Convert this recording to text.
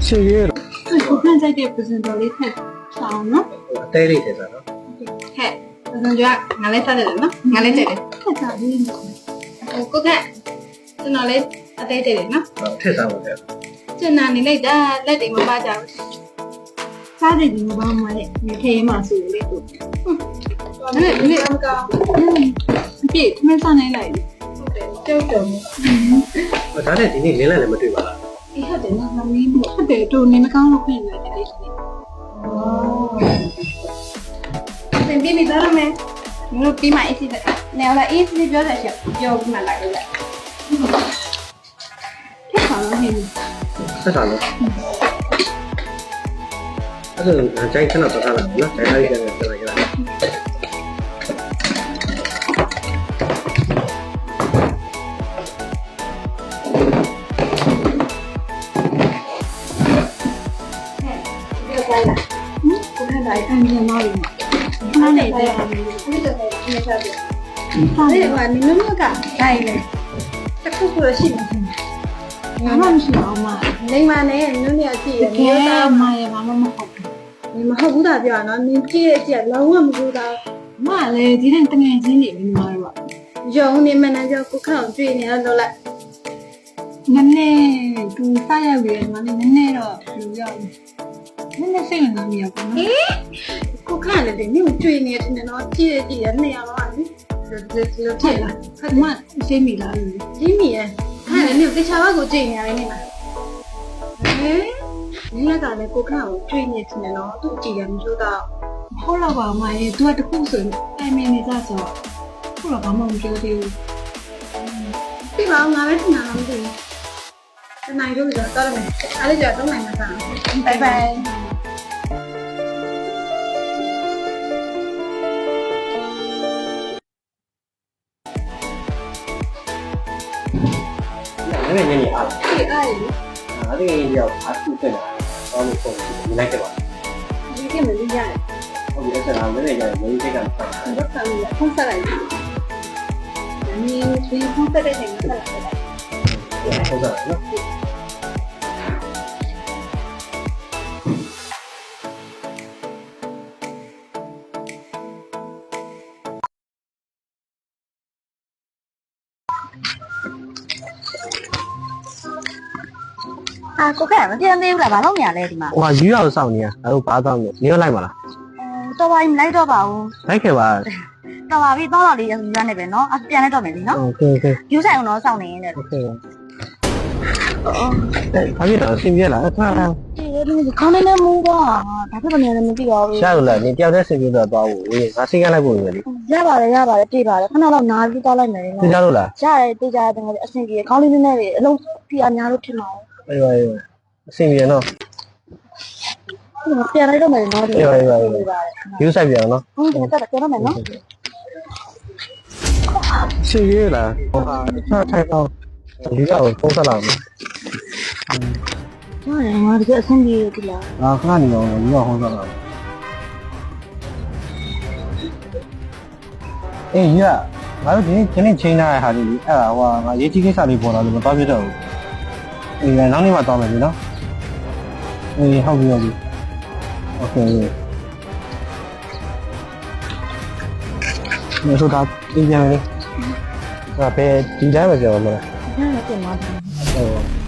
ရှေ့ရဲကိုခန့်ကြိုက်တဲ့ပစံတော်လေးထက်ဆောင်နော် အသေးလေးထည့်စားနော် ဟဲ့ပစံကြောကငါလည်းစားတယ်နော်ငါလည်းကြိုက်တယ်ထက်စားလေးနော်ကိုခန့်ကျွန်တော်လည်းအသေးတယ်နော် ထည့်စားပါဗျာ ကျွန်တော်နေလိုက်တာလက်တွေမပါကြဘူးစားတယ်ဒီမပါမလဲဒီခေးမှဆိုလေကိုအဲ့ဒီအမကအပြည့်မစားနိုင်လိုက်ကြောက်တယ် ဒါနဲ့ဒီနေ့လင်းလိုက်လည်းမတွေ့ပါလား အေးဟုတ်တယ်နော်မမင်းဟုတ်တယ်တို့နေမကောင်းလို့ပြင်ရတယ်လေသင်ပြီးပြီသားရမယ်မလို့ပြီးမှအေးစီတယ်နေလာအေးစီပြောတယ်ချက်ပြောပြီးမှလာကြတယ်ခက်ပါလို့ဟင်း ဆက်စားလို့အဲ့ဒါကြိုက်ခဏတော့ထားလိုက်နော်ကြိုက်လိုက်ကြတယ်ဆက်လိုက်ကြတယ်ကိုခန့်တိုင်းအမြင်တော့လို့မှားနေတဲ့အဲ့ဒါကိုဆက်ပြထားတယ်။ဒါလေးကနင်းမကဒိုင်လေတစ်ခုခုရှိနေတယ်။ဘာမှမရှိအောင်မ။နေမနဲ့နင်းနေကြည့်ရမျိုးသားမရဘာမှမဟုတ်ဘူး။နေမဟုတ်ဘူးတာပြောနော်နင်းကြည့်ရဲ့ကြည့်လုံးဝမဟုတ်တာ။မလည်းဒီတဲ့တငယ်ချင်းတွေမိမာတော့။ရုံနေမနဲ့ကြောကိုခန့်တွေ့နေတော့လိုက်။နည်းနည်းသူစားရပြီမနည်းနည်းတော့လူရောက်နည်းနည်းစိတ်ဝင်စားမိရပါဘူး။ကိုခန့်လည်းနင်းကိုတွေ့နေတယ်နော်ကြည့်ရနေရတော့လေ။ဒီလိုဖြစ်လာ။ခက်မှစိတ်မိလာလို့။ကြီးမိရဲ့။ခန့်လည်းနင်းကိုတခြားဘက်ကိုကြည့်နေရတယ်နေမှာ။ဟဲ့။နင်းကလည်းကိုခန့်ကိုတွေ့နေတယ်နော်သူ့ကြည့်ရမလို့တော့ဟုတ်တော့ပါမရဲ့။ तू ကတခုဆိုရင်တိုင်မင်းနေကြဆိုတော့ခုတော့ဘာမှမပြောသေးဘူး။ပြီးပါငါပဲထင်တာမသိဘူး။တနိုင်လို့တော့တော်တယ်။အားလေးကြတော့နိုင်မှာစား။ Bye bye ။လည်းညနေအား ဒီအားရည် အဲ့ဒီရောက်အားထုတ်တယ်တော့လို့ပုံနေလိုက်တယ်ပါ ဒီကမလေးရတယ် ဟုတ်ပြီအဲ့ဒါလည်းလည်းရတယ်မင်းစိတ်ကပတ်တာ ။ဘာသာလဲဖုန်းဆက်လိုက်တယ်။ဒီဒီဖုန်းဆက်တဲ့ချိန်မှာဆက်လိုက်တယ် ဟုတ်ကဲ့နော်ကိုခက်မပြန်သေးဘူးလားဘာလို့မရလဲဒီမှာ ဟိုကယူရအောင်စောင့်နေရအဲ့လိုဘာသောင်းနေနေလိုက်ပါလား တော်ပါရင်လိုက်တော့ပါဦး လိုက်ခဲ့ပါ တော်ပါပြီတော့လေးရစမ်းနေပဲနော်အပြန်လိုက်တော့မယ်လीနော် โอเคโอเค ယူဆိုင်အောင်တော့စောင့်နေနေတယ် โอเคဘာဖြစ်တော့အဆင်ပြေလားအခါ ဒီခေါင်းနဲ့မူးပါဘာဖြစ်နေလဲမသိပါဘူး ရှာလို့လားနေတယောက်တည်းဆင်ပြေတော့သွားဖို့ဝေးငါစိတ်ကလိုက်ဖို့လေ ရပါတယ်ပြေးပါတယ်ခဏတော့နားပြီးသွားလိုက်မယ်နော် သိကြလို့လား ရတယ်တေးကြတယ်အဆင်ပြေခေါင်းလေးနည်းနည်းလေးအလုံးပြအများလို့ဖြစ်မှာ အေးပါအေးအဆင်ပြေနော် ပြန်လိုက်တော့မယ်နော်ဒီ ယူဆိုင်ပြန်နော် ဟုတ်တယ်တက်ပြန်တော့မယ်နော် ရှေ့ရဲလားဟိုဟာထိုင်တော့ယူရအောင်ပုံစံလာမယ် ဟုတ်တယ်ငါတကယ်အဆင်ပြေပြီလား အာခဏနေတော့ယူရအောင်ပုံစံလာအေးရငါတို့ဒီနေ့ချိန်ထားတဲ့ဟာလေးအဲ့ဒါဟိုငါရေးကြီးကိစ္စလေးပေါ်လာလို့မသွားပြတော့ဘူးအေးနောက်နေ့မှသွားမယ်ပြီနော်အေးဟုတ်ပြီဟုတ်ပြီโอเคနေဆိုတာပြင်ပြန်မယ်လေဒါပဲဒီတိုင်းပဲပြောမှာလား အဲ့ဒါပြန်သွားတယ် ဟုတ်